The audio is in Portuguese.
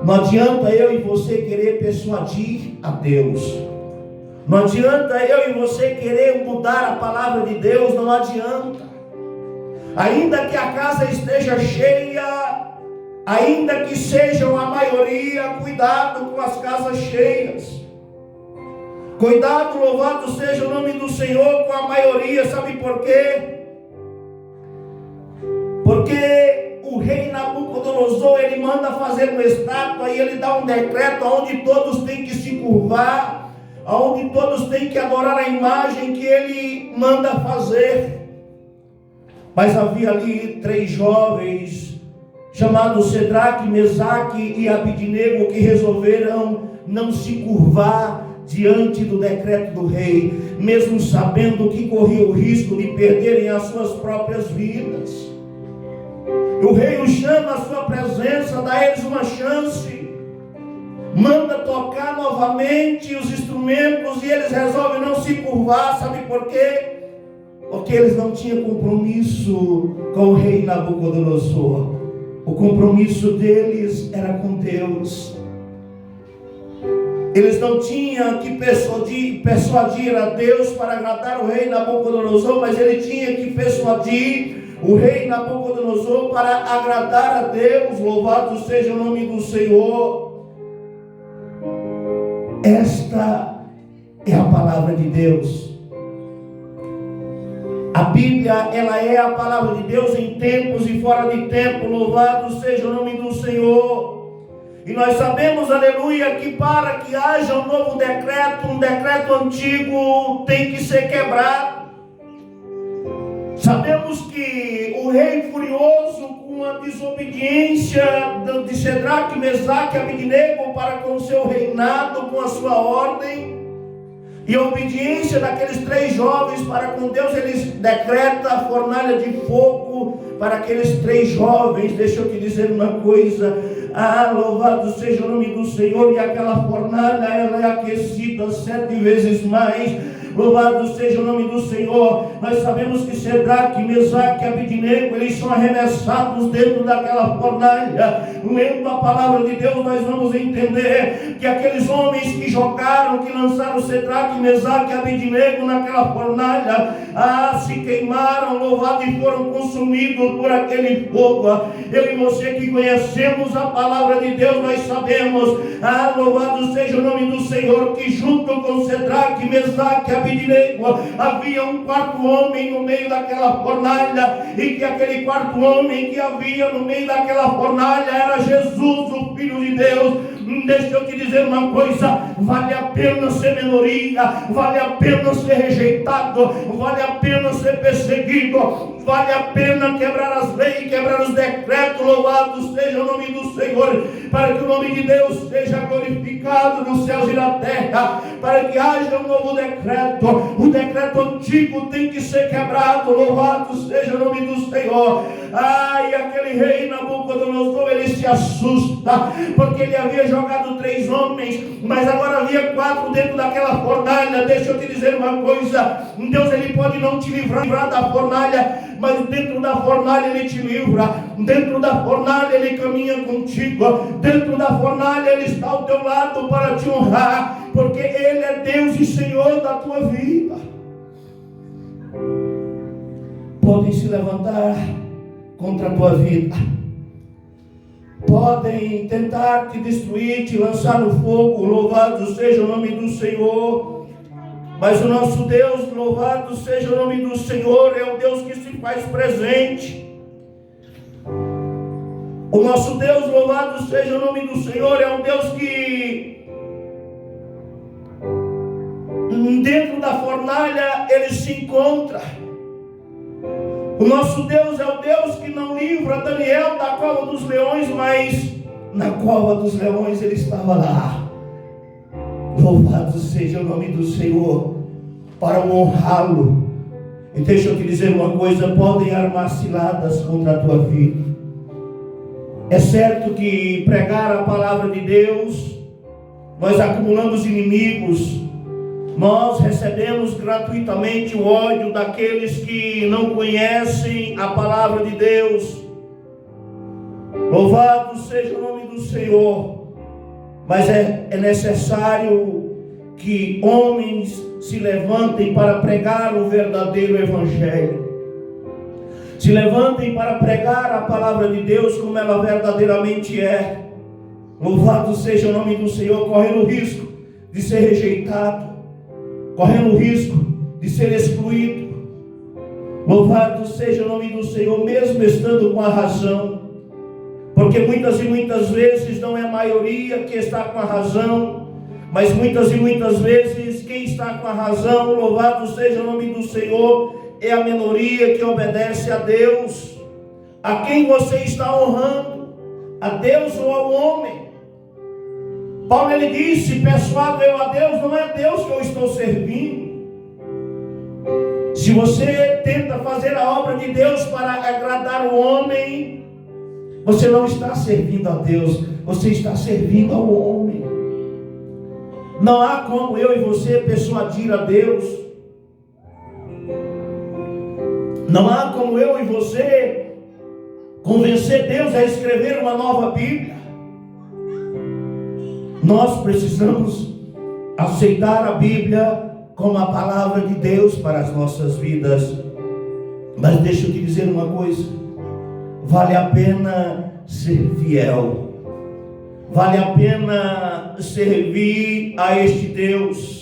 Não adianta eu e você querer persuadir a Deus. Não adianta eu e você querer mudar a palavra de Deus. Não adianta. Ainda que a casa esteja cheia, ainda que sejam a maioria, cuidado com as casas cheias. Cuidado, louvado seja o nome do Senhor, com a maioria. Sabe por quê? Porque o rei Nabucodonosor, ele manda fazer uma estátua e ele dá um decreto onde todos têm que se curvar, onde todos têm que adorar a imagem que ele manda fazer. Mas havia ali 3 jovens, chamados Sedraque, Mesaque e Abidnego, que resolveram não se curvar diante do decreto do rei, mesmo sabendo que corria o risco de perderem as suas próprias vidas. O rei os chama à sua presença, dá a eles uma chance, manda tocar novamente os instrumentos e eles resolvem não se curvar. Sabe por quê? Porque eles não tinham compromisso com o rei Nabucodonosor. O compromisso deles era com Deus. Eles não tinham que persuadir a Deus para agradar o rei Nabucodonosor, mas ele tinha que persuadir o rei Nabucodonosor para agradar a Deus. Louvado seja o nome do Senhor. Esta é a palavra de Deus. A Bíblia, ela é a palavra de Deus em tempos e fora de tempo. Louvado seja o nome do Senhor. E nós sabemos, aleluia, que para que haja um novo decreto, um decreto antigo tem que ser quebrado. Sabemos que o rei furioso com a desobediência de Sedraque, Mesaque e Abidnego para com o seu reinado, com a sua ordem, e a obediência daqueles 3 jovens para com Deus, eles decretam a fornalha de fogo para aqueles 3 jovens. Deixa eu te dizer uma coisa, louvado seja o nome do Senhor, e aquela fornalha, ela é aquecida 7 vezes mais. Louvado seja o nome do Senhor. Nós sabemos que Sedraque, Mesaque e Abidnego, eles são arremessados dentro daquela fornalha. Lendo a palavra de Deus, nós vamos entender que aqueles homens que jogaram, que lançaram Sedraque, Mesaque e Abidnego naquela fornalha, se queimaram, louvado, e foram consumidos por aquele fogo. Eu e você que conhecemos a palavra de Deus, nós sabemos, louvado seja o nome do Senhor, que junto com Sedraque, Mesaque e Abidnego havia um 4º homem no meio daquela fornalha, e que aquele 4º homem que havia no meio daquela fornalha era Jesus, o Filho de Deus. Deixa eu te dizer uma coisa, vale a pena ser minoria, vale a pena ser rejeitado, vale a pena ser perseguido, vale a pena quebrar as leis, quebrar os decretos. Louvado seja o nome do Senhor, para que o nome de Deus seja glorificado nos céus e na terra, para que haja um novo decreto. O decreto antigo tem que ser quebrado. Louvado seja o nome do Senhor. E aquele rei Nabucodonosor, ele se assusta, porque ele havia jogado 3 homens, mas agora havia 4 dentro daquela fornalha. Deixa eu te dizer uma coisa, Deus, ele pode não te livrar da fornalha, mas dentro da fornalha ele te livra. Dentro da fornalha ele caminha contigo. Dentro da fornalha ele está ao teu lado para te honrar, porque ele é Deus e Senhor da tua vida. Podem se levantar contra a tua vida, podem tentar te destruir, te lançar no fogo. Louvado seja o nome do Senhor. Mas o nosso Deus, louvado seja o nome do Senhor, é o Deus que se faz presente. O nosso Deus, louvado seja o nome do Senhor, é um Deus que dentro da fornalha ele se encontra. O nosso Deus é o Deus que não livra Daniel da cova dos leões, mas na cova dos leões ele estava lá. Louvado seja o nome do Senhor, para honrá-lo. E deixa eu te dizer uma coisa, podem armar ciladas contra a tua vida. É certo que pregar a palavra de Deus, nós acumulamos inimigos, nós recebemos gratuitamente o ódio daqueles que não conhecem a palavra de Deus. Louvado seja o nome do Senhor. mas é necessário que homens se levantem para pregar o verdadeiro Evangelho. Se levantem para pregar a palavra de Deus como ela verdadeiramente é. Louvado seja o nome do Senhor, correndo o risco de ser rejeitado, correndo o risco de ser excluído. Louvado seja o nome do Senhor, mesmo estando com a razão. Porque muitas e muitas vezes não é a maioria que está com a razão, mas muitas e muitas vezes quem está com a razão, louvado seja o nome do Senhor, é a minoria que obedece a Deus. A quem você está honrando? A Deus ou ao homem? Paulo ele disse: persuado eu a Deus, não é Deus que eu estou servindo. Se você tenta fazer a obra de Deus para agradar o homem, você não está servindo a Deus, você está servindo ao homem. Não há como eu e você persuadir a Deus. Não há como eu e você convencer Deus a escrever uma nova Bíblia. Nós precisamos aceitar a Bíblia como a palavra de Deus para as nossas vidas. Mas deixa eu te dizer uma coisa: vale a pena ser fiel, vale a pena servir a este Deus.